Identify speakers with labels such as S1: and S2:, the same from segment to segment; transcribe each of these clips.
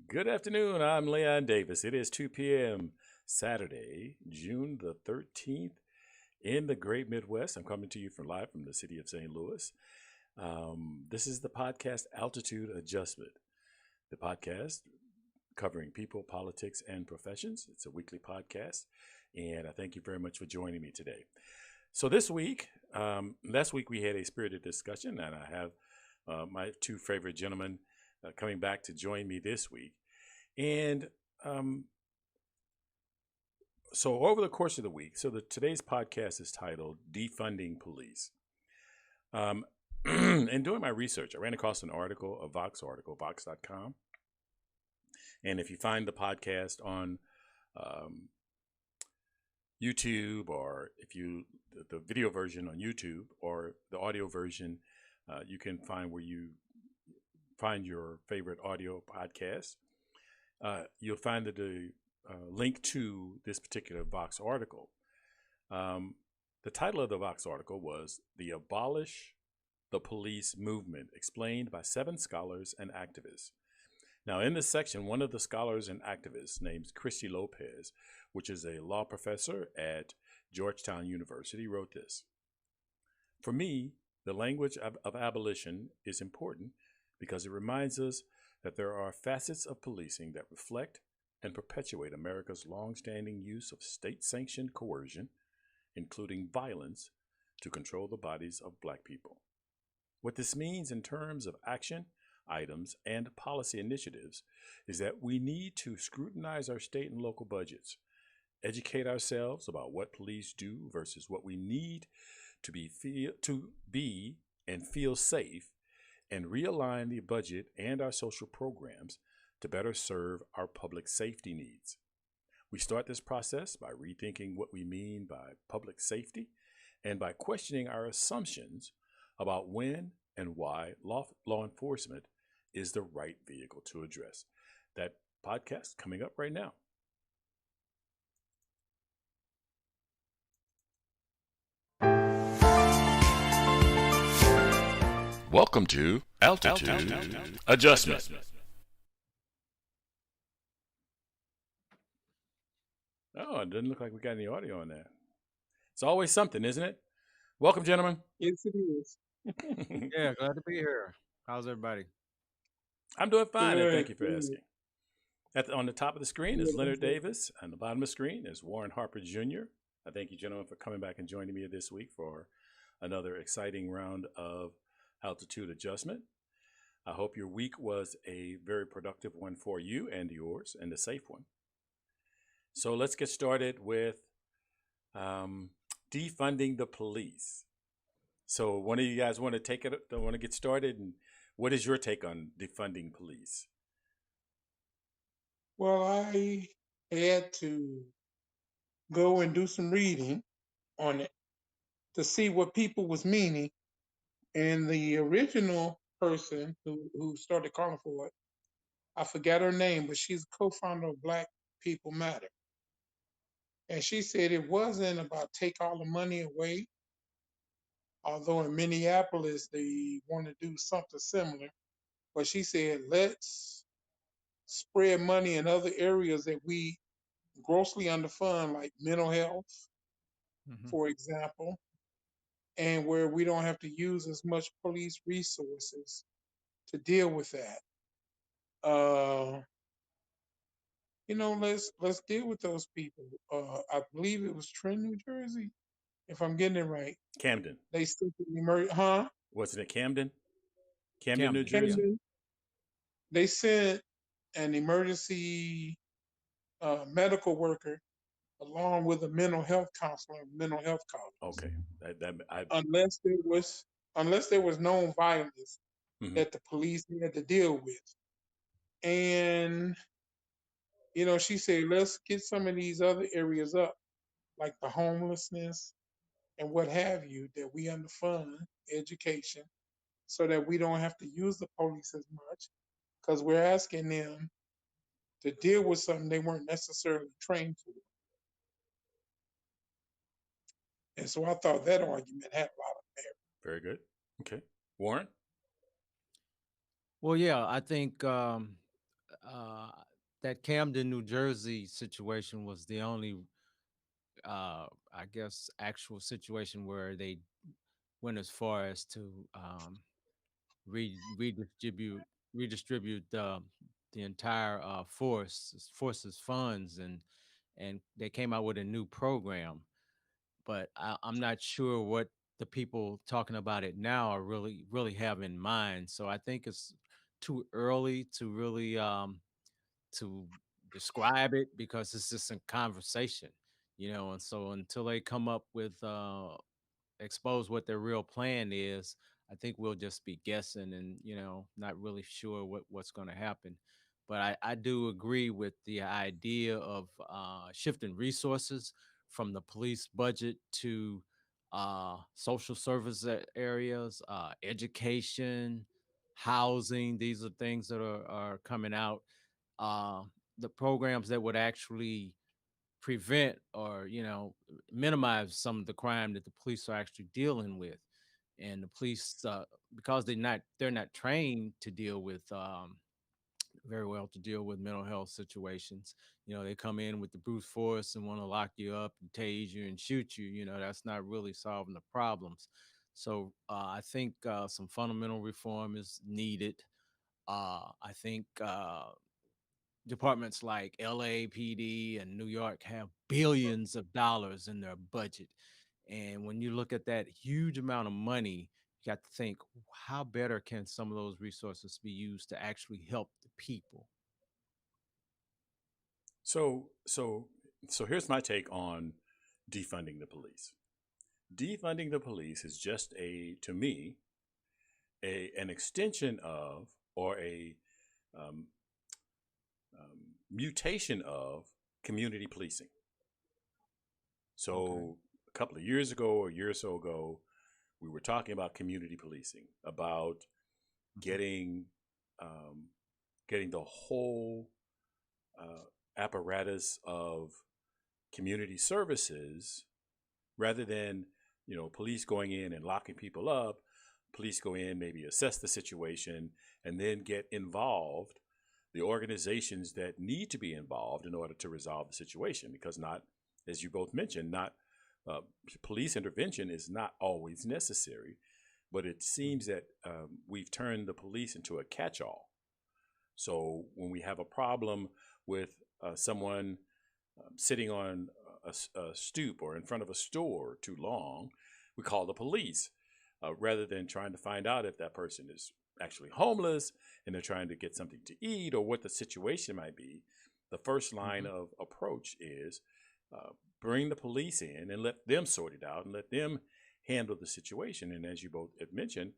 S1: Good afternoon. I'm Leon Davis. It is 2 p.m. Saturday, June the 13th in the great Midwest. I'm coming to you live from the city of St. Louis. This is the podcast Altitude Adjustment, the podcast covering people, politics, and professions. It's a weekly podcast, and I thank you very much for joining me today. So this week, last week we had a spirited discussion, and I have my two favorite gentlemen coming back to join me this week. And so over the course of the week, today's podcast is titled Defunding Police. And doing my research, I ran across an article, a Vox article, Vox.com. And if you find the podcast on YouTube, or if you the video version on YouTube, or the audio version, you can find where you find your favorite audio podcast. You'll find that the link to this particular Vox article. The title of the Vox article was "The Abolish the Police Movement, Explained by 7 Scholars and Activists." Now, in this section, one of the scholars and activists, named Christy Lopez, which is a law professor at Georgetown University, wrote this: "For me, the language of abolition is important because it reminds us that there are facets of policing that reflect and perpetuate America's long-standing use of state-sanctioned coercion, including violence, to control the bodies of Black people. What this means in terms of action items and policy initiatives is that we need to scrutinize our state and local budgets, educate ourselves about what police do versus what we need to be and feel safe, and realign the budget and our social programs to better serve our public safety needs. We start this process by rethinking what we mean by public safety and by questioning our assumptions about when and why law enforcement is the right vehicle to address." That podcast coming up right now. Welcome to Altitude Adjustment. Oh, it doesn't look like we got any audio on that. It's always something, isn't it? Welcome, gentlemen.
S2: Yes, it is.
S3: Yeah, glad to be here. How's everybody?
S1: I'm doing fine, and thank
S2: Good,
S1: you for
S2: good.
S1: asking. On the top of the screen is Leonard Davis, and the bottom of the screen is Warren Harper Jr. I thank you, gentlemen, for coming back and joining me this week for another exciting round of Altitude Adjustment. I hope your week was a very productive one for you and yours, and a safe one. So let's get started with defunding the police. So one of you guys want to take it? Want to get started? And what is your take on defunding police?
S2: Well, I had to go and do some reading on it to see what people was meaning. And the original person who started calling for it, I forgot her name, but she's a co-founder of Black People Matter. And she said it wasn't about take all the money away, although in Minneapolis they want to do something similar. But she said, let's spread money in other areas that we grossly underfund, like mental health,
S3: Hmm.
S2: for example, and where we don't have to use as much police resources to deal with that. Uh, let's deal with those people. I believe it was Trenton, New Jersey, if I'm getting it right.
S1: Camden.
S2: They sent an huh?
S1: Wasn't it Camden? Camden, New
S3: Camden, yeah.
S1: Jersey?
S2: Camden. They sent an emergency medical worker along with a mental health counselor, mental health college,
S1: Okay. I
S2: unless there was known violence
S1: mhm.
S2: that the police had to deal with. And, she said, let's get some of these other areas up, like the homelessness and what have you, that we underfund education so that we don't have to use the police as much because we're asking them to deal with something they weren't necessarily trained for. And so I thought that argument had a lot of merit.
S1: Very good. Okay. Warren?
S3: Well, yeah, I think uh, that Camden, New Jersey situation was the only, I guess, actual situation where they went as far as to redistribute the entire forces funds, and they came out with a new program. But I'm not sure what the people talking about it now are really have in mind. So I think it's too early to really to describe it because it's just a conversation, and so until they come up with expose what their real plan is, I think we'll just be guessing and not really sure what's going to happen. But I do agree with the idea of shifting resources from the police budget to social service areas, education, housing. These are things that are coming out. Uh, the programs that would actually prevent or minimize some of the crime that the police are actually dealing with. And the police, because they're not trained to deal with very well to deal with mental health situations. They come in with the brute force and want to lock you up and tase you and shoot you. That's not really solving the problems. So I think some fundamental reform is needed. I think departments like LAPD and New York have billions of dollars in their budget. And when you look at that huge amount of money, you got to think, how better can some of those resources be used to actually help the people?
S1: So here's my take on defunding the police. Defunding the police is just to me, an extension of, or a um, mutation of community policing. So
S3: Okay.
S1: a couple of years ago, or a year or so ago, we were talking about community policing, about
S3: Mhm.
S1: getting um, getting the whole apparatus of community services, rather than police going in and locking people up. Police go in, maybe assess the situation, and then get involved, the organizations that need to be involved in order to resolve the situation. Because not, as you both mentioned, not uh, police intervention is not always necessary, but it seems that we've turned the police into a catch-all. So when we have a problem with someone sitting on a stoop or in front of a store too long, we call the police, rather than trying to find out if that person is actually homeless and they're trying to get something to eat, or what the situation might be. The first line
S3: Mhm.
S1: of approach is uh, bring the police in and let them sort it out and let them handle the situation. And as you both have mentioned,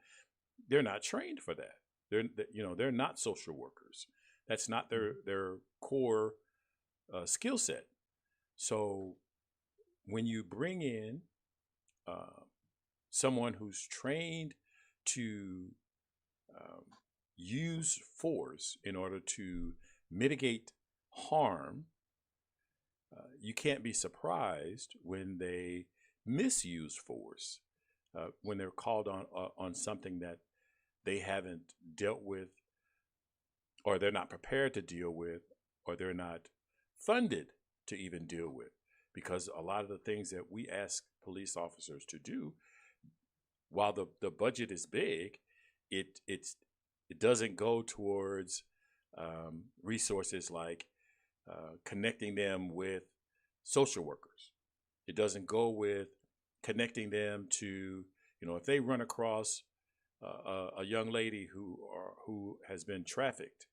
S1: they're not trained for that. They're not social workers. That's not
S3: Mhm.
S1: their core skill set. So when you bring in uh, someone who's trained to um, use force in order to mitigate harm, you can't be surprised when they misuse force, when they're called on something that they haven't dealt with, or they're not prepared to deal with, or they're not funded to even deal with. Because a lot of the things that we ask police officers to do, while the budget is big, it doesn't go towards resources like connecting them with social workers. It doesn't go with connecting them to, if they run across a young lady who has been trafficked,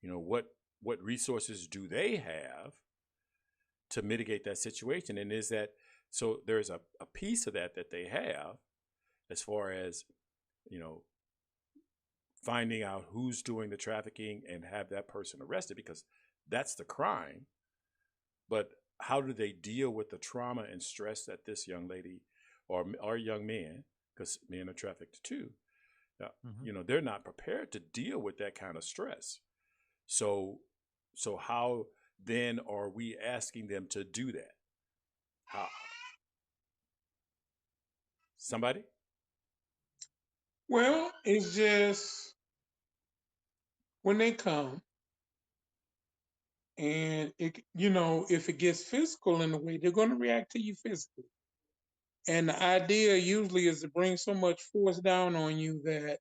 S1: what resources do they have to mitigate that situation? And is that, so there's a piece of that they have, as far as you know finding out who's doing the trafficking and have that person arrested, because that's the crime. But how do they deal with the trauma and stress that this young lady, or young man, because men are trafficked too, now,
S3: Mhm.
S1: they're not prepared to deal with that kind of stress. So so how then are we asking them to do that? How? Somebody?
S2: Well, it's just when they come. And if it gets physical in a way, they're going to react to you physically. And the idea usually is to bring so much force down on you that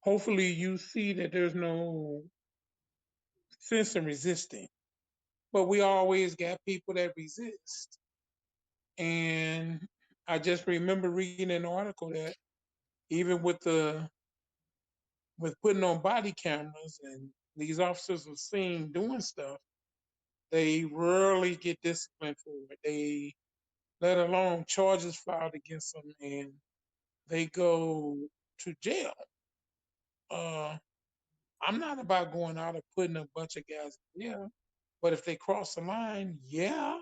S2: hopefully you see that there's no sense in resisting. But we always got people that resist. And I just remember reading an article that even with putting on body cameras and these officers were seen doing stuff, they rarely get disciplined for it. They let alone charges filed against them, and they go to jail. Uh, I'm not about going out and putting a bunch of guys in jail, but if they cross the line, yeah,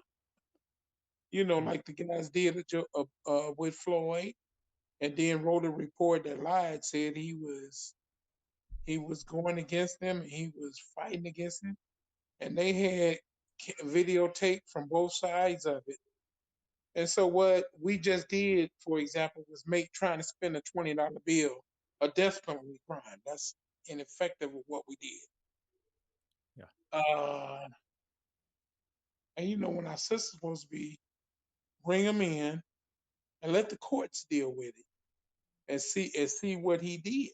S2: like the guys did with Floyd, and then wrote a report that lied, said he was going against them, and he was fighting against them, and they had videotape from both sides of it. And so what we just did, for example, was make trying to spend a $20 bill a death penalty crime. That's ineffective of what we did.
S3: Yeah.
S2: And when our sister's supposed to be bring him in and let the courts deal with it and see what he did.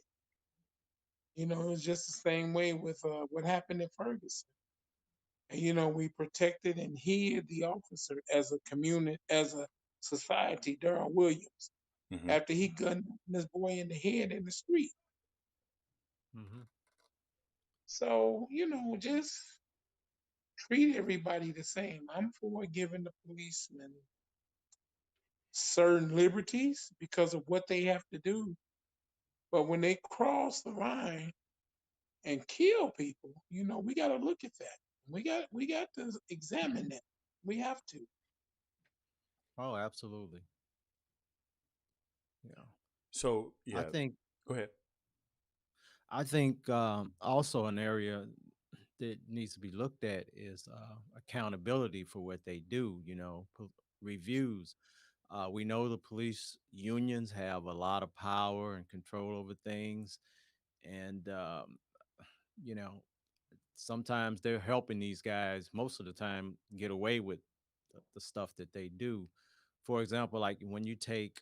S2: It was just the same way with what happened in Ferguson. And we protected and hid the officer as a community, as a society, Darrell Williams,
S1: Mm-hmm.
S2: after he gunned this boy in the head in the street.
S3: Mm-hmm.
S2: So, just treat everybody the same. I'm for giving the policemen certain liberties because of what they have to do. But when they cross the line and kill people, we got to look at that. We got to examine that. We have to.
S3: Oh, absolutely. Yeah.
S1: So
S3: I
S1: yeah,
S3: think
S1: go ahead.
S3: Also an area that needs to be looked at is accountability for what they do. Reviews. We know the police unions have a lot of power and control over things, and you know, sometimes they're helping these guys most of the time get away with the stuff that they do. For example, like when you take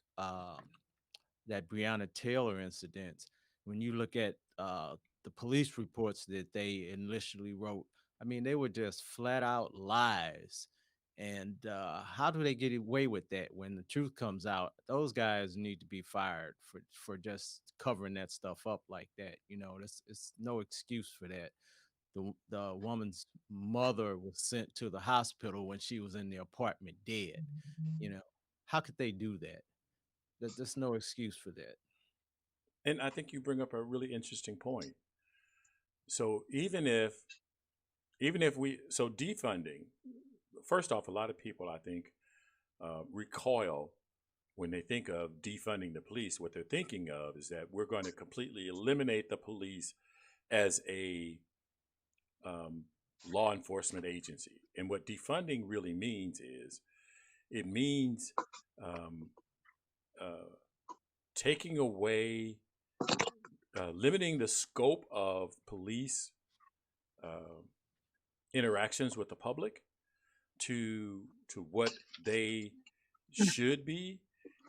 S3: that Breonna Taylor incident, when you look at the police reports that they initially wrote, I mean, they were just flat out lies. And how do they get away with that when the truth comes out? Those guys need to be fired for just covering that stuff up like that. It's no excuse for that. The woman's mother was sent to the hospital when she was in the apartment dead. You know, how could they do that? There's no excuse for that.
S1: And I think you bring up a really interesting point. So even if defunding, first off, a lot of people I think recoil when they think of defunding the police. What they're thinking of is that we're going to completely eliminate the police as a law enforcement agency. And what defunding really means is it means um, uh, taking away, limiting the scope of police uh, interactions with the public to what they should be,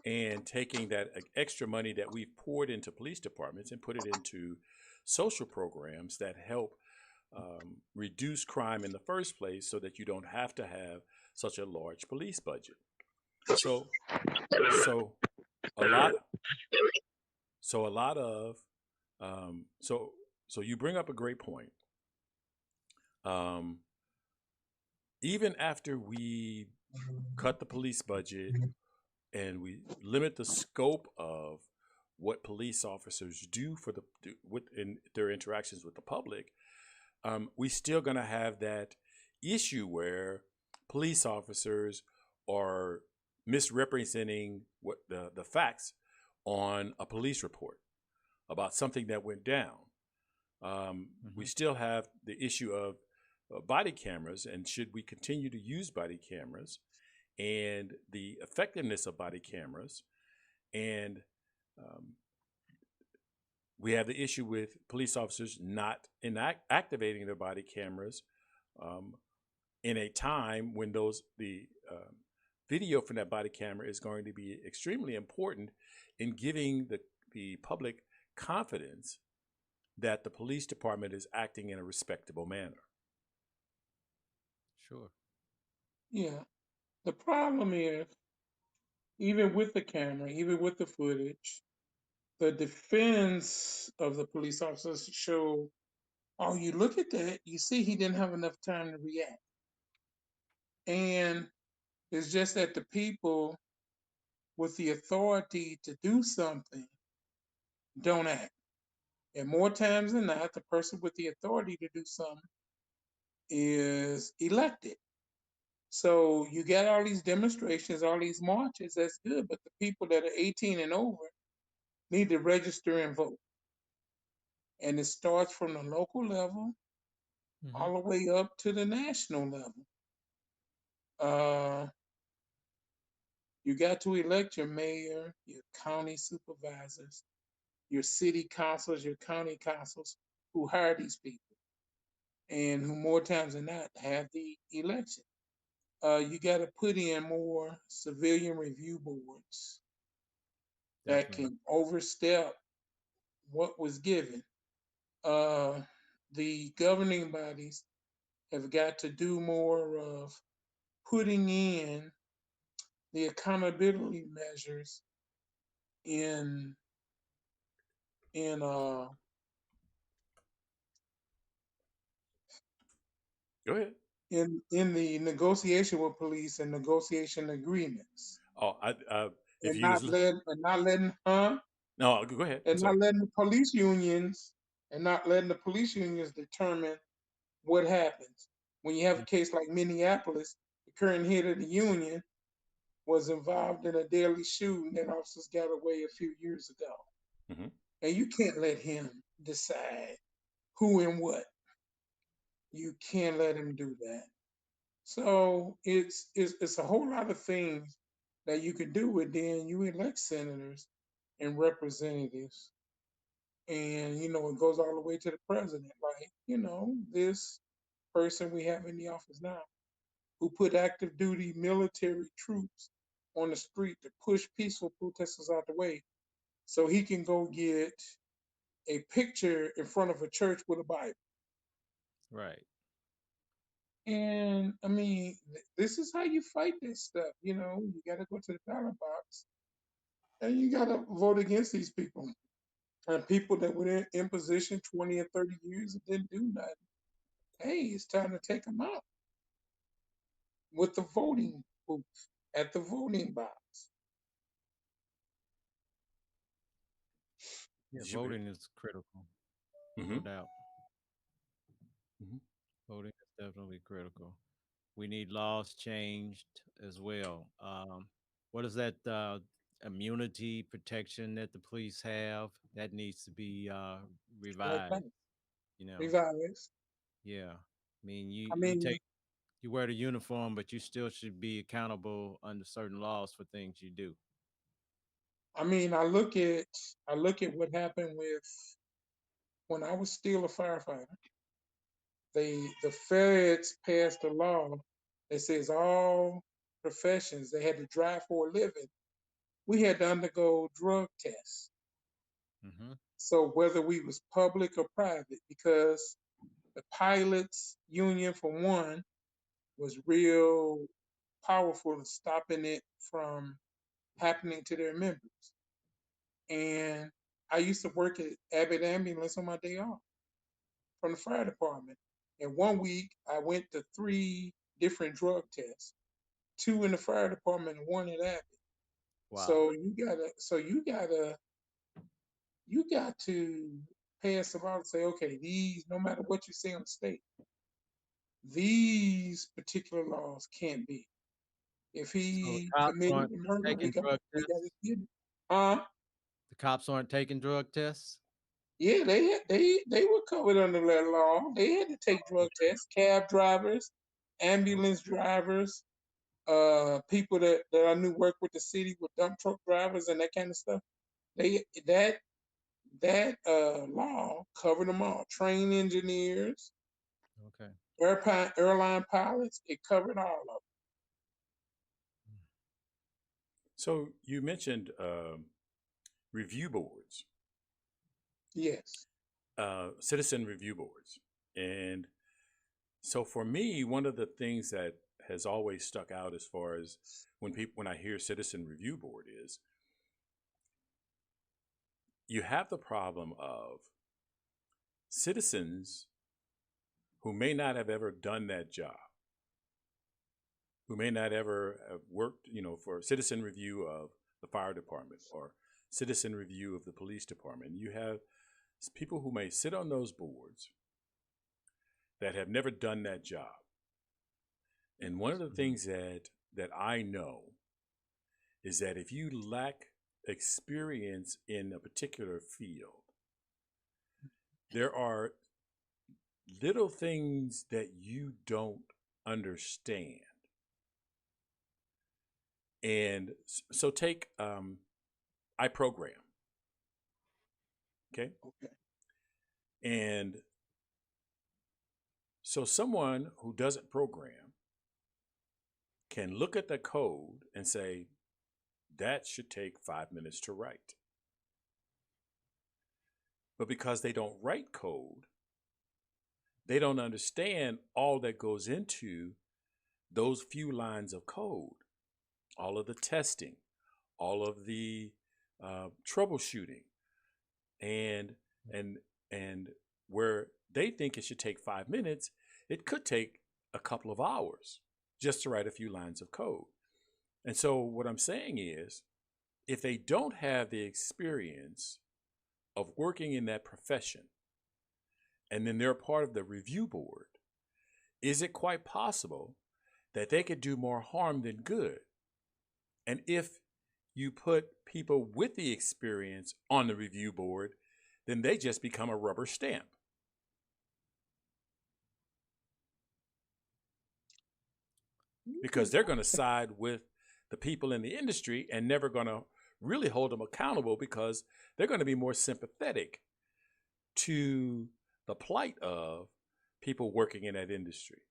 S1: and taking that extra money that we've poured into police departments and put it into social programs that help reduce crime in the first place, so that you don't have to have such a large police budget. So, so a lot, so a lot of, so so you bring up a great point. Um, Even after we cut the police budget and we limit the scope of what police officers do in their interactions with the public, we still going to have that issue where police officers are misrepresenting what the facts on a police report about something that went down. We still have the issue of body cameras, and should we continue to use body cameras, and the effectiveness of body cameras. And um, we have the issue with police officers not activating their body cameras um, in a time when the video from that body camera is going to be extremely important in giving the public confidence that the police department is acting in a respectable manner.
S3: Sure.
S2: Yeah. The problem is, even with the camera, even with the footage, the defense of the police officers show, oh, you look at that, you see he didn't have enough time to react. And it's just that the people with the authority to do something don't act. And more times than not, the person with the authority to do something is elected. So you got all these demonstrations, all these marches, that's good. But the people that are 18 and over need to register and vote. And it starts from the local level
S3: Hmm.
S2: all the way up to the national level. Uh, you got to elect your mayor, your county supervisors, your city councils, your county councils who hire these people and who more times than not have the election. You got to put in more civilian review boards that
S3: Definitely.
S2: can overstep what was given. Uh, the governing bodies have got to do more of putting in the accountability measures in in uh
S1: Go ahead.
S2: in the negotiation with police and negotiation agreements,
S1: Oh, if
S2: and
S1: you was
S2: not letting
S1: no, go ahead. I'm
S2: and not
S1: sorry.
S2: letting the police unions determine what happens when you have a case like Minneapolis. The current head of the union was involved in a deadly shooting that officers got away a few years ago,
S1: Hmm.
S2: and you can't let him decide who and what. You can't let him do that. So it's a whole lot of things that you can do, and then you elect senators and representatives, and it goes all the way to the president. Like this person we have in the office now, who put active duty military troops on the street to push peaceful protesters out the way, so he can go get a picture in front of a church with a Bible.
S3: Right.
S2: And I mean, this is how you fight this stuff. You got to go to the ballot box and you got to vote against these people. And people that were in position 20 or 30 years and didn't do nothing. Hey, it's time to take them out with the voting booth at the voting box.
S3: Yeah,
S1: You should be.
S3: voting is critical, no
S1: Hmm.
S3: doubt.
S1: Hmm.
S3: Voting is definitely critical. We need laws changed as well. What is that immunity protection that the police have? That needs to be
S2: Right
S3: revised.
S2: now,
S3: You know,
S2: revise.
S3: yeah. I mean,
S2: I
S3: you
S2: mean,
S3: take you wear the uniform, but you still should be accountable under certain laws for things you do.
S2: I mean, I look at what happened with when I was still a firefighter. The feds passed a law that says all professions they had to drive for a living. We had to undergo drug tests.
S3: Hmm.
S2: So whether we was public or private, because the pilots union for one was real powerful in stopping it from happening to their members. And I used to work at Abbott Ambulance on my day off from the fire department. And one week I went to three different drug tests, two in the fire department and one at Abbott.
S3: Wow.
S2: So you got to pass a law to say, okay, these no matter what you say on the state, these particular laws can't be. If
S3: So the
S2: he
S3: cops
S2: committed
S3: aren't
S2: a murder,
S3: taking drug
S2: we got to
S3: tests.
S2: get it. Uh
S3: The cops aren't taking drug tests.
S2: yeah, they were covered under that law. They had to take drug tests. Cab drivers, ambulance drivers, people that I knew worked with the city with dump truck drivers and that kind of stuff. They that law covered them all. Train engineers,
S3: Okay.
S2: airline pilots. It covered all of
S1: So you mentioned review boards,
S2: them. Yes.
S1: citizen review boards, and so for me, one of the things that has always stuck out as far as when I hear citizen review board is you have the problem of citizens who may not have ever done that job, who may not ever have worked, for citizen review of the fire department or citizen review of the police department. You have people who may sit on those boards that have never done that job. And one of the things that I know is that if you lack experience in a particular field, there are little things that you don't understand. And so take I program. Okay.
S2: Okay.
S1: And so someone who doesn't program can look at the code and say, that should take 5 minutes to write. But because they don't write code, they don't understand all that goes into those few lines of code, all of the testing, all of the troubleshooting, and where they think it should take 5 minutes, it could take a couple of hours just to write a few lines of code. And so what I'm saying is, if they don't have the experience of working in that profession, and then they're part of the review board, is it quite possible that they could do more harm than good? And if you put people with the experience on the review board, then they just become a rubber stamp. Because they're going to side with the people in the industry and never going to really hold them accountable, because they're going to be more sympathetic to the plight of people working in that industry.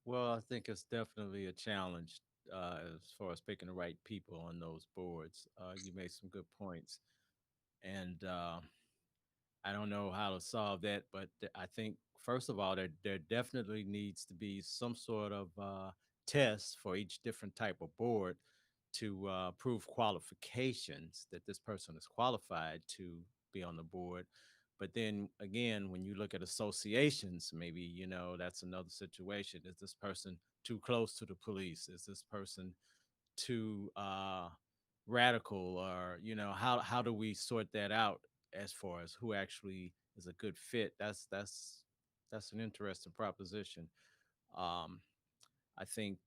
S3: Well, I think it's definitely a challenge as far as picking the right people on those boards. You made some good points, and I don't know how to solve that, but I think first of all, there definitely needs to be some sort of test for each different type of board to prove qualifications that this person is qualified to be on the board. But then again, when you look at associations, maybe that's another situation. Is this person too close to the police? Is this person too radical? Or how do we sort that out as far as who actually is a good fit? That's an interesting proposition. um I think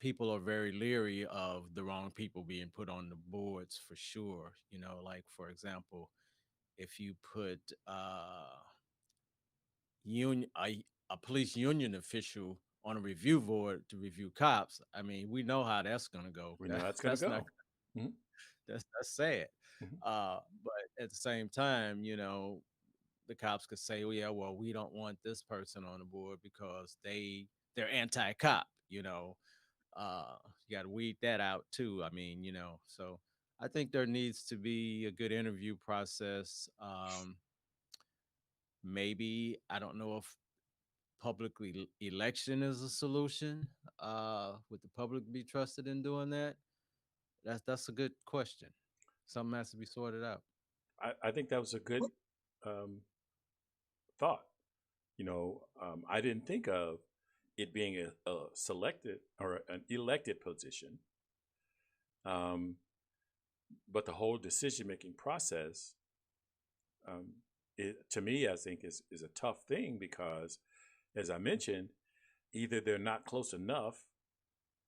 S3: people are very leery of the wrong people being put on the boards, for sure. Like, for example, if you put union a police union official on a review board to review cops, I mean, we know how that's going to go.
S1: We know how it's going to
S3: That's not
S1: go. Mm-hmm.
S3: that's sad.
S1: Mm-hmm.
S3: But at the same time, the cops could say, well, yeah, well, we don't want this person on the board because they're anti-cop. You got to weed that out too. I mean, so I think there needs to be a good interview process. Maybe, I don't know if public election is a solution. Would the public be trusted in doing that? That's a good question. Something has to be sorted out.
S1: I think that was a good um, thought. I didn't think of it being a selected or an elected position, but the whole decision-making process, to me, I think is a tough thing, because, as I mentioned, either they're not close enough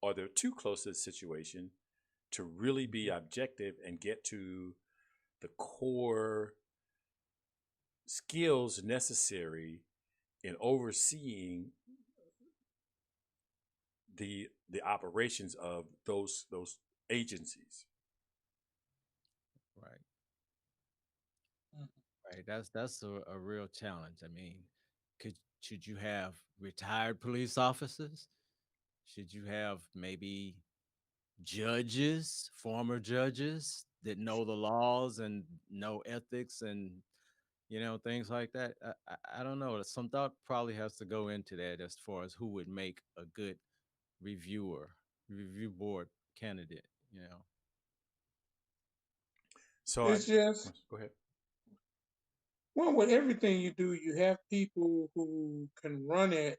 S1: or they're too close to the situation to really be objective and get to the core skills necessary in overseeing the operations of those agencies.
S3: Right. Right. That's a real challenge. I mean, should you have retired police officers? Should you have maybe judges, former judges that know the laws and know ethics and things like that? I don't know. Some thought probably has to go into that as far as who would make a good reviewer, review board candidate. You know.
S1: So I
S2: It's just,
S1: go ahead.
S2: well, with everything you do, you have people who can run it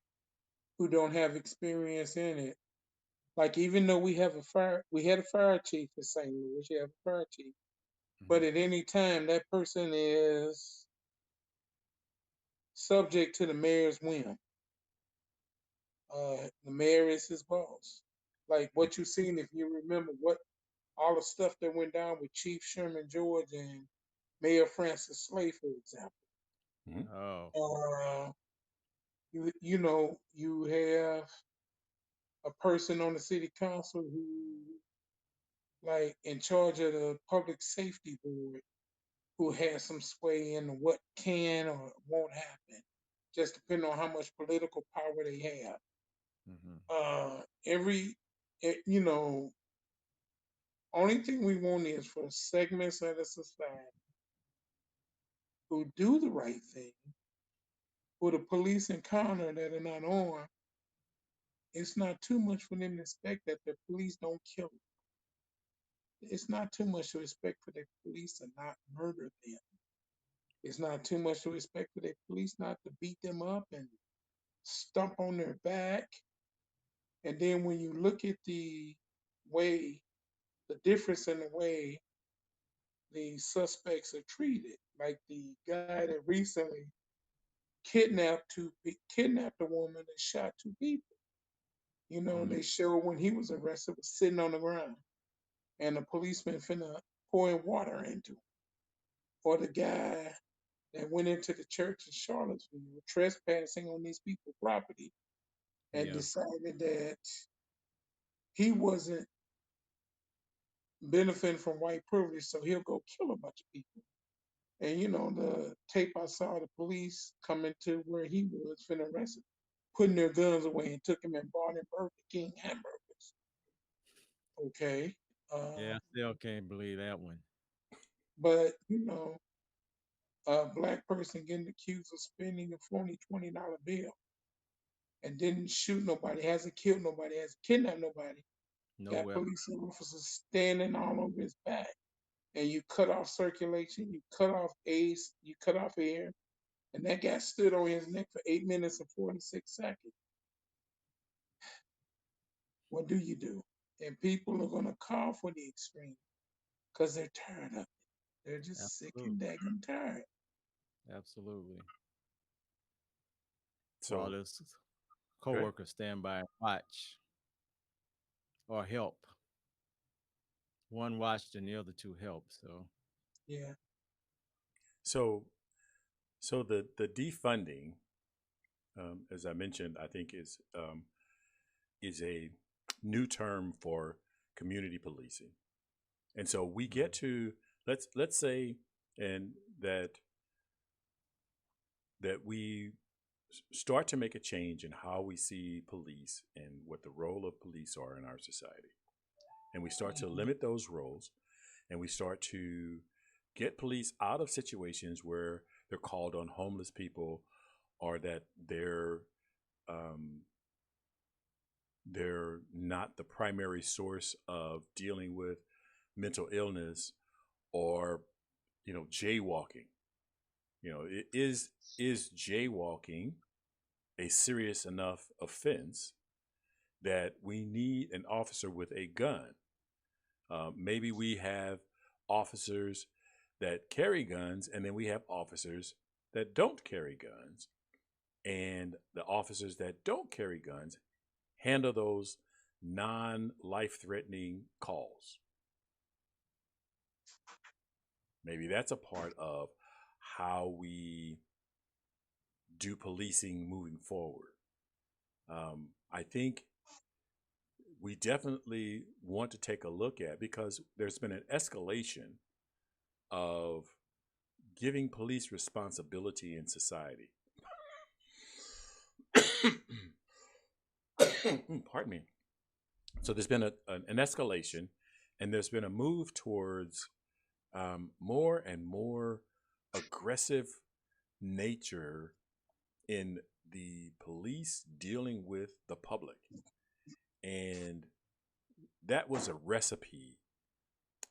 S2: who don't have experience in it. Like even though we had a fire chief in St. Louis, you have a fire chief, but
S1: Hmm.
S2: at any time that person is subject to the mayor's whim. The mayor is his boss. Like what you seen, if you remember what all the stuff that went down with Chief Sherman George and Mayor Francis Slay, for example.
S1: Hmm.
S3: Oh,
S2: Uh, you have a person on the city council who, like, in charge of the public safety board, who has some sway in what can or won't happen, just depending on how much political power they have.
S3: hmm,
S2: Every, you know, only thing we want is for segments of the society who do the right thing, who the police encounter that are not armed. It's not too much for them to expect that the police don't kill them. It's not too much to expect for the police to not murder them. It's not too much to expect for the police not to beat them up and stomp on their back. And then when you look at way, the difference in the way the suspects are treated, like the guy that recently kidnapped a woman and shot two people.
S1: Hmm.
S2: They show when he was arrested was sitting on the ground and the policeman finna pouring water into him. Or the guy that went into the church in Charlottesville trespassing on these people's property and
S3: yeah,
S2: decided that he wasn't benefiting from white privilege, so he'll go kill a bunch of people. And the tape I saw, the police coming to where he was finna arrest him, putting their guns away and took him and bought him Burger King hamburgers. Okay.
S3: yeah. I still can't believe that one.
S2: But a black person getting accused of spending a phony $20 bill and didn't shoot nobody, hasn't killed nobody, hasn't kidnapped nobody,
S3: No
S2: got
S3: weapon.
S2: police officers standing all over his back. And you cut off circulation, you cut off ace, you cut off air, and that guy stood on his neck for 8 minutes and 46 seconds. What do you do? And people are going to call for the extreme because they're tired of it. They're just sick and
S3: Absolutely,
S2: daggum tired.
S3: absolutely. While
S1: So
S3: this
S1: good.
S3: coworkers stand by and watch or help. One watched and the other two help. So,
S2: Yeah.
S1: So the defunding, as I mentioned, I think is a new term for community policing. And so we get
S3: mm,
S1: to let's say and that we start to make a change in how we see police and what the role of police are in our society. And we start to
S2: Mhm.
S1: limit those roles and we start to get police out of situations where they're called on homeless people or that um, they're not the primary source of dealing with mental illness or jaywalking. Is jaywalking a serious enough offense that we need an officer with a gun? Maybe we have officers that carry guns, and then we have officers that don't carry guns. And the officers that don't carry guns handle those non life threatening calls. Maybe that's a part of how we do policing moving forward. I think we definitely want to take a look at because there's been an escalation of giving police responsibility in society. Pardon me. So there's been an escalation, and there's been a move towards more and more aggressive nature in the police dealing with the public. And that was a recipe.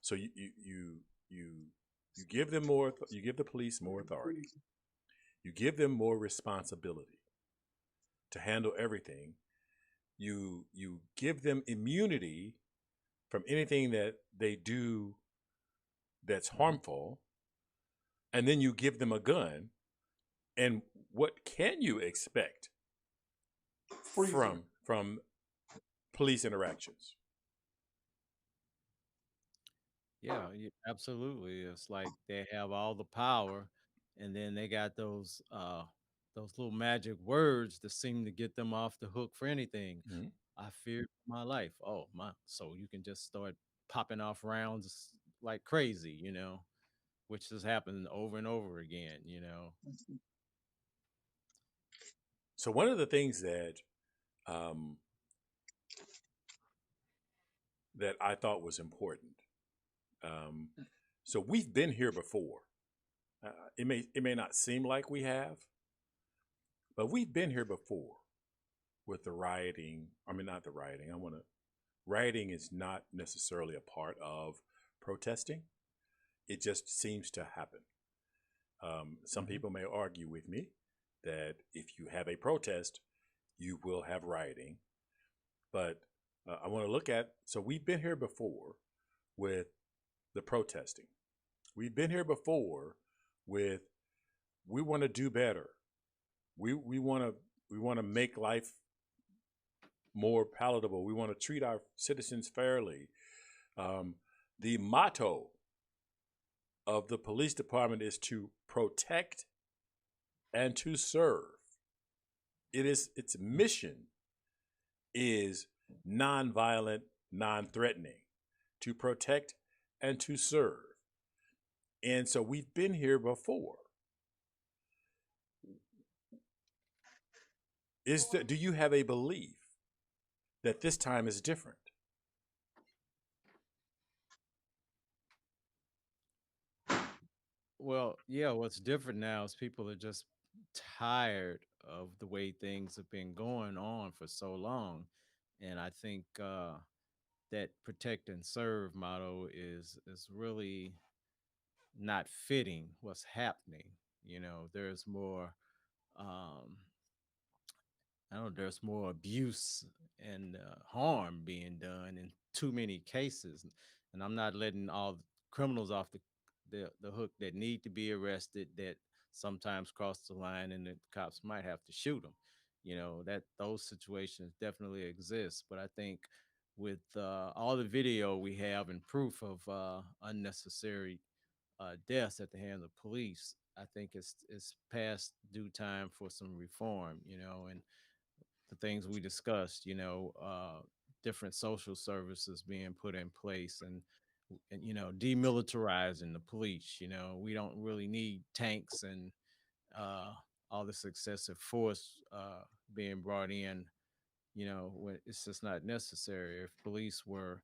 S1: So you you give them more. You give the police more authority. You give them more responsibility to handle everything. You give them immunity from anything that they do that's harmful, and then you give them a gun. And what can you expect
S2: Freezer.
S1: from police interactions?
S3: Yeah, absolutely. It's like they have all the power, and then they got those little magic words that seem to get them off the hook for anything.
S1: Mhm.
S3: I fear my life. Oh my! So you can just start popping off rounds like crazy, which has happened over and over again.
S1: So one of the things um, that I thought was important. Um, so we've been here before. It may not seem like we have, but we've been here before with the rioting. I mean, not the rioting. Rioting is not necessarily a part of protesting. It just seems to happen. Some people may argue with me that if you have a protest, you will have rioting. But I want to look at, so we've been here before with the protesting. We've been here before with, we want to do better. We want to make life more palatable. We want to treat our citizens fairly. Um, the motto of the police department is to protect and to serve. Its mission is nonviolent, non-threatening, to protect and to serve. And so we've been here before. Do you have a belief that this time is different?
S3: Well, yeah, what's different now is people are just tired of the way things have been going on for so long. And I think that protect and serve motto is really not fitting what's happening. There's more um I don't know, there's more abuse and harm being done in too many cases. And I'm not letting all the criminals off the hook that need to be arrested, that sometimes cross the line and the cops might have to shoot them. That those situations definitely exist. But I think with all the video we have and proof of unnecessary deaths at the hands of police, I think it's past due time for some reform, and the things we discussed, different social services being put in place, and demilitarizing the police. We don't really need tanks and uh, all this excessive force being brought in, when it's just not necessary. If police were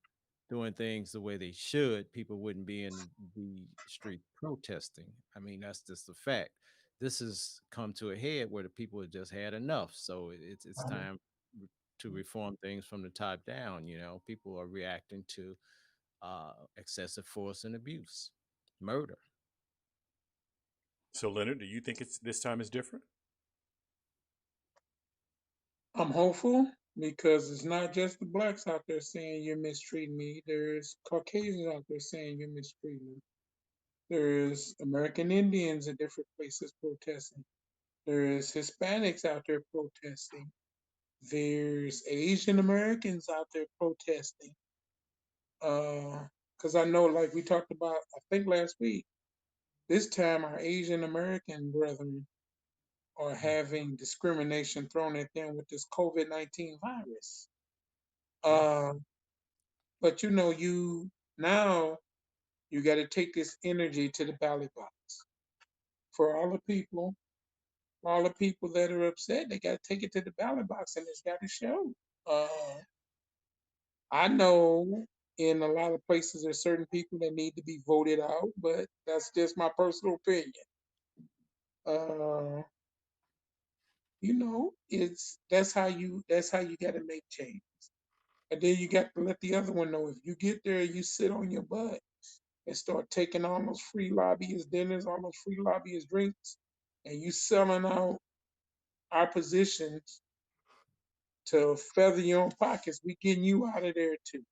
S3: doing things the way they should, people wouldn't be in the street protesting. I mean, that's just a fact. This has come to a head where the people have just had enough. So it's time to reform things from the top down. People are reacting to excessive force and abuse, murder.
S1: So, Leonard, do you think it's this time is different?
S2: I'm hopeful because it's not just the blacks out there saying you're mistreating me. There's Caucasians out there saying you're mistreating me. There's American Indians in different places protesting. There's Hispanics out there protesting. There's Asian Americans out there protesting. Because I know, like we talked about, I think last week, this time our Asian American brethren are having discrimination thrown at them with this COVID-19 virus.
S1: Yeah.
S2: Uh, but you now you got to take this energy to the ballot box. for all the people that are upset, they got to take it to the ballot box and it's got to show. Uh, I know in a lot of places there's certain people that need to be voted out, but that's just my personal opinion. Uh, it's that's how you got to make change. And then you got to let the other one know if you get there, you sit on your butt and start taking all those free lobbyist dinners, all those free lobbyist drinks, and you selling out our positions to feather your own pockets, we getting you out of there too.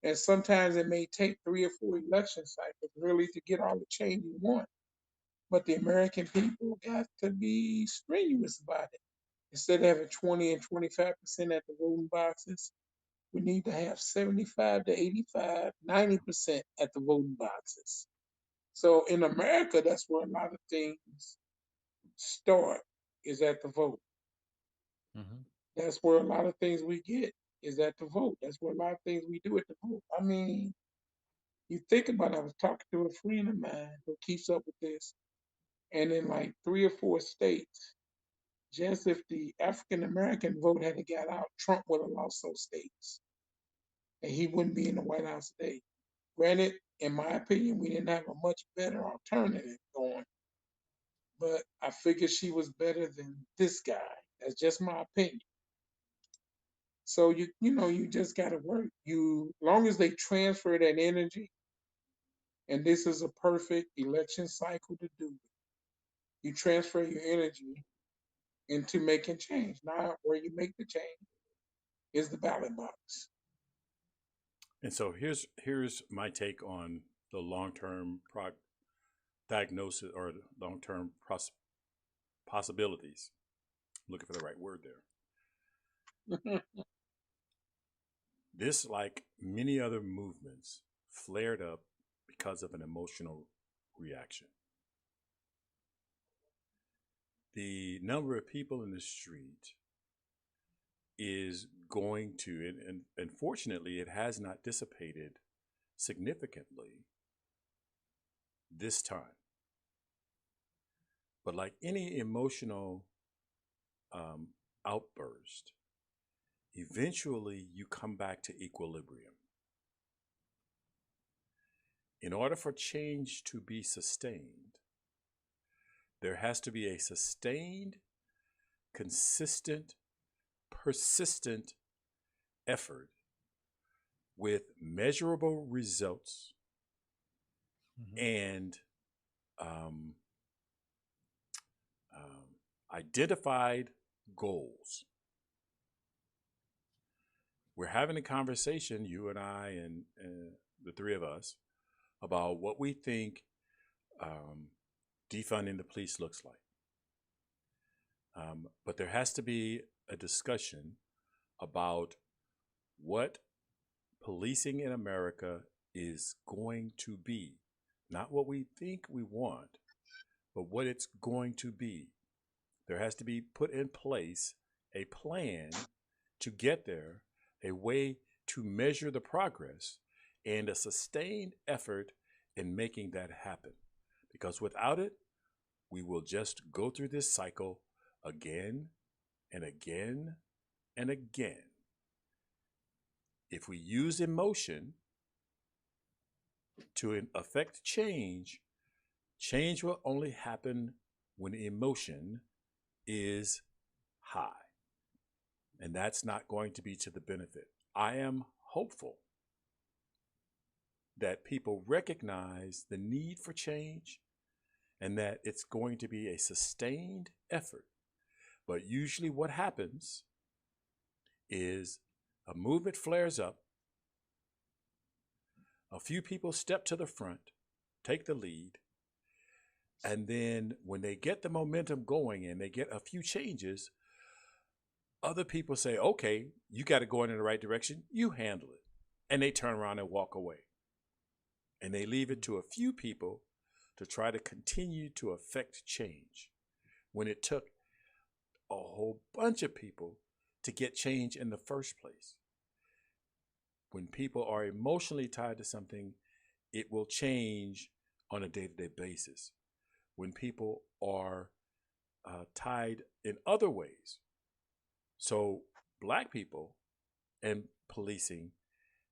S2: And sometimes it may take 3 or 4 election cycles really to get all the change you want. But the American people got to be strenuous about it. Instead of having 20 and 25% at the voting boxes, we need to have 75 to 85, 90% at the voting boxes. So in America, that's where a lot of things start, is at the vote.
S3: Mhm.
S2: That's where a lot of things we get is at the vote. That's where a lot of things we do at the vote. I mean, you think about it, I was talking to a friend of mine who keeps up with this, and in like 3 or 4 states, just if the African American vote had got out, Trump would have lost those states, and he wouldn't be in the White House today. Granted, in my opinion, we didn't have a much better alternative going, but I figured she was better than this guy. That's just my opinion. So you just gotta work. Long as they transfer that energy, and this is a perfect election cycle to do it. You transfer your energy into making change. Now, where you make the change is the ballot box.
S1: And so here's my take on the long-term diagnosis or long-term possibilities. I'm looking for the right word there. This, like many other movements, flared up because of an emotional reaction. The number of people in the street is going to, and fortunately, it has not dissipated significantly this time. But like any emotional outburst, eventually you come back to equilibrium. In order for change to be sustained, there has to be a sustained, consistent, persistent effort with measurable results and identified goals. We're having a conversation, you and I and the three of us, about what we think defunding the police looks like. But there has to be a discussion about what policing in America is going to be. Not what we think we want, but what it's going to be. There has to be put in place a plan to get there, a way to measure the progress, and a sustained effort in making that happen. Because without it, we will just go through this cycle again and again and again. If we use emotion to affect change, change will only happen when emotion is high. And that's not going to be to the benefit. I am hopeful that people recognize the need for change and that it's going to be a sustained effort. But usually what happens is a movement flares up, a few people step to the front, take the lead, and then when they get the momentum going and they get a few changes, other people say, okay, you got to go in the right direction, you handle it. And they turn around and walk away. And they leave it to a few people to try to continue to affect change when it took a whole bunch of people to get change in the first place. When people are emotionally tied to something, it will change on a day-to-day basis. when people are tied in other ways. So, black people and policing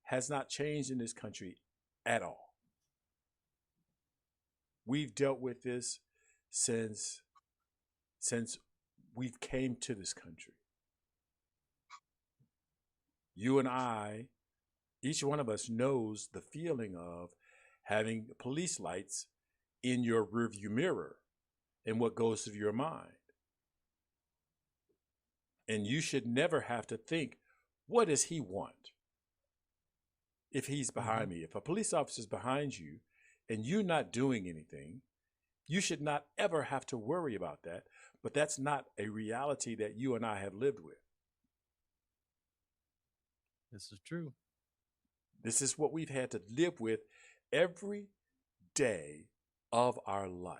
S1: has not changed in this country at all. We've dealt with this since we've came to this country. You and I, each one of us knows the feeling of having police lights in your rearview mirror and what goes through your mind. And you should never have to think, what does he want? If he's behind me, if a police officer is behind you and you're not doing anything, you should not ever have to worry about that. But that's not a reality that you and I have lived with.
S3: This is true.
S1: This is what we've had to live with every day of our life.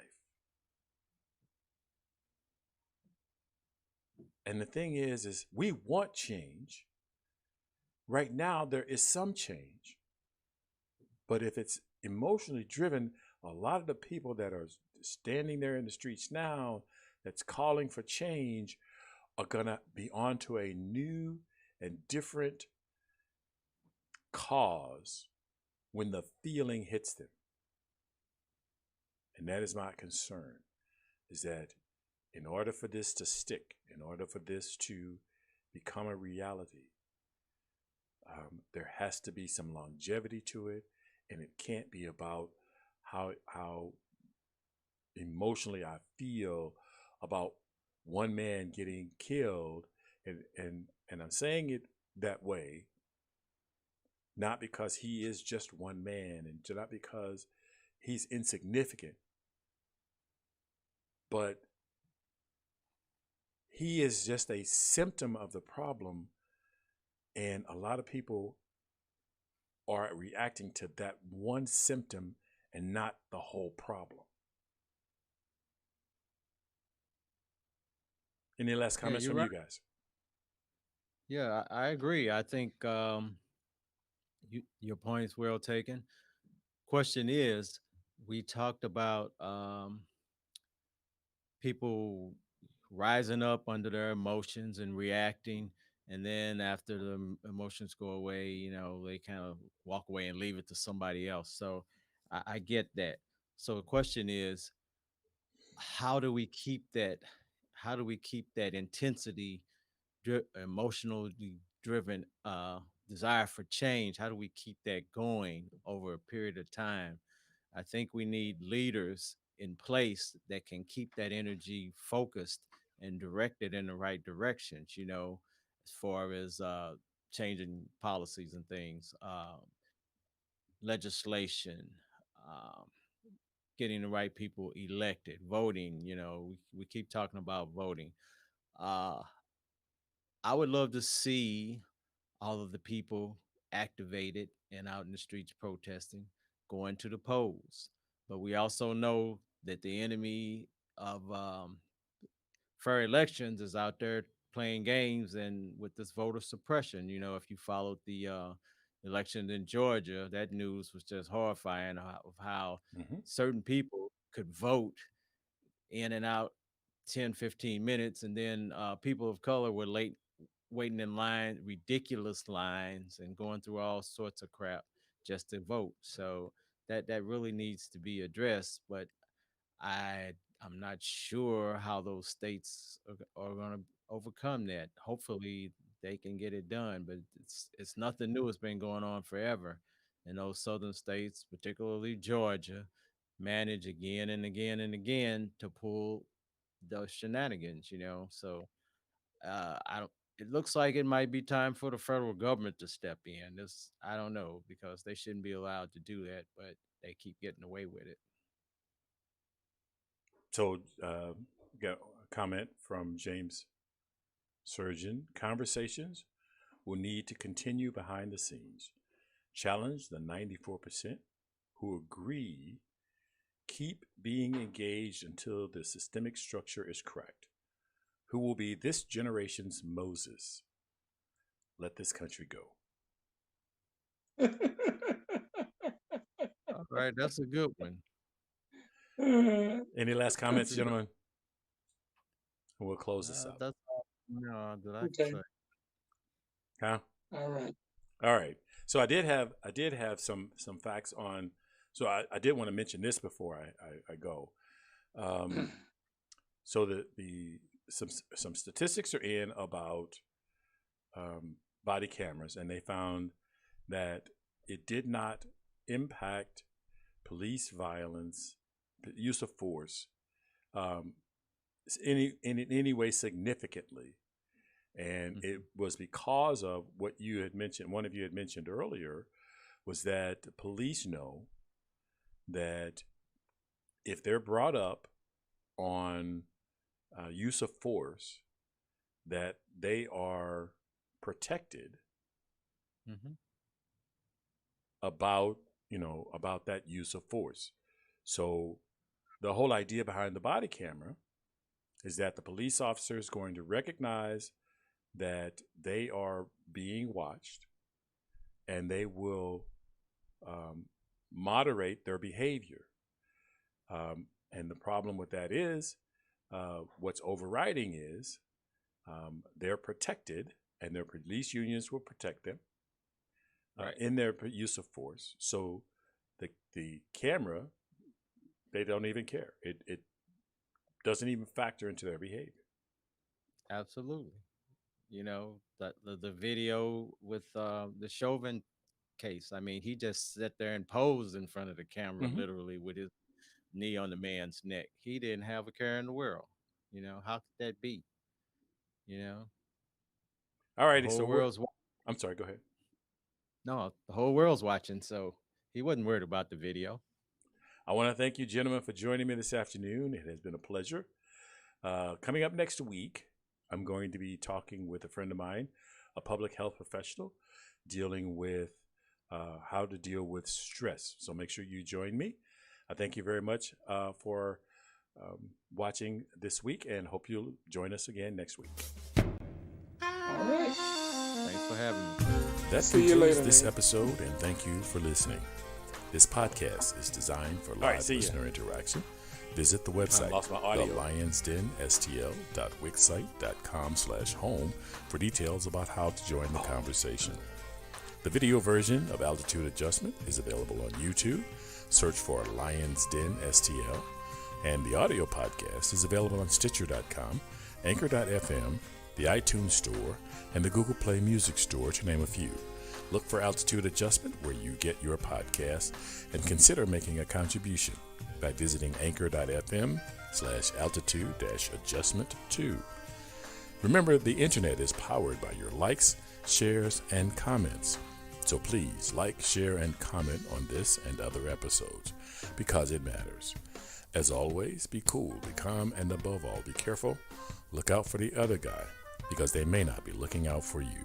S1: And the thing is we want change. Right now, there is some change. But if it's emotionally driven, a lot of the people that are standing there in the streets now that's calling for change are going to be onto a new and different cause when the feeling hits them. And that is my concern, is that in order for this to stick, in order for this to become a reality, there has to be some longevity to it, and it can't be about how emotionally I feel about one man getting killed, and I'm saying it that way, not because he is just one man and not because he's insignificant, but he is just a symptom of the problem, and a lot of people are reacting to that one symptom and not the whole problem. Any last comments from you guys?
S3: Yeah, I agree. I think your point is well taken. Question is, we talked about people rising up under their emotions and reacting, and then after the emotions go away, they kind of walk away and leave it to somebody else. So I get that. So the question is, how do we keep that? How do we keep that intensity, emotionally driven desire for change? How do we keep that going over a period of time? I think we need leaders in place that can keep that energy focused and directed in the right directions, as far as changing policies and things, legislation, um, getting the right people elected, voting. We keep talking about voting. Uh, I would love to see all of the people activated and out in the streets protesting, going to the polls. But we also know that the enemy of fair elections is out there playing games and with this voter suppression. If you followed the election in Georgia, that news was just horrifying of how
S1: Mm-hmm.
S3: certain people could vote in and out 10, 15 minutes, and then people of color were late waiting in line, ridiculous lines, and going through all sorts of crap just to vote. So that really needs to be addressed. But I I'm not sure how those states are going to overcome that. Hopefully they can get it done, but it's nothing new. It's been going on forever. And those southern states, particularly Georgia, manage again and again and again to pull those shenanigans. So I don't. It looks like it might be time for the federal government to step in. This I don't know, because they shouldn't be allowed to do that, but they keep getting away with it.
S1: So, got a comment from James Surgeon. Conversations will need to continue behind the scenes. Challenge the 94% who agree. Keep being engaged until the systemic structure is correct. Who will be this generation's Moses? Let this country go.
S3: All right, that's a good one.
S1: Any last comments, gentlemen? And we'll close this up.
S3: That's all that I
S2: Okay.
S3: can say.
S1: Huh?
S2: All right.
S1: All right. So I did have some facts on. So I did want to mention this before I go. So some statistics are in about body cameras, and they found that it did not impact police violence, use of force, in any way significantly. And it was because of what you had mentioned, one of you had mentioned earlier, was that the police know that if they're brought up on use of force, that they are protected about that use of force. So the whole idea behind the body camera is that the police officer is going to recognize that they are being watched, and they will moderate their behavior. And the problem with that is what's overriding is they're protected, and their police unions will protect them in their use of force. So the camera, they don't even care. It doesn't even factor into their behavior.
S3: Absolutely. The video with the Chauvin case. I mean, he just sat there and posed in front of the camera, literally with his knee on the man's neck. He didn't have a care in the world. How could that be?
S1: All righty.
S3: The whole
S1: So
S3: world's
S1: I'm sorry. Go ahead.
S3: No, the whole world's watching, so he wasn't worried about the video.
S1: I want to thank you, gentlemen, for joining me this afternoon. It has been a pleasure. Coming up next week, I'm going to be talking with a friend of mine, a public health professional, dealing with how to deal with stress. So make sure you join me. I thank you very much for watching this week, and hope you'll join us again next week.
S2: All right.
S3: Thanks for having me.
S1: That
S2: See you
S1: concludes
S2: later,
S1: this
S2: man.
S1: episode, and thank you for listening. This podcast is designed for live listener interaction. Visit the website, thelionsdenstl.wixsite.com/home for details about how to join the conversation. The video version of Altitude Adjustment is available on YouTube. Search for Lions Den STL. And the audio podcast is available on Stitcher.com, Anchor.fm, the iTunes Store, and the Google Play Music Store, to name a few. Look for Altitude Adjustment where you get your podcast, and consider making a contribution by visiting anchor.fm/altitude-adjustment2. Remember, the internet is powered by your likes, shares, and comments. So please like, share, and comment on this and other episodes, because it matters. As always, be cool, be calm, and above all, be careful. Look out for the other guy, because they may not be looking out for you.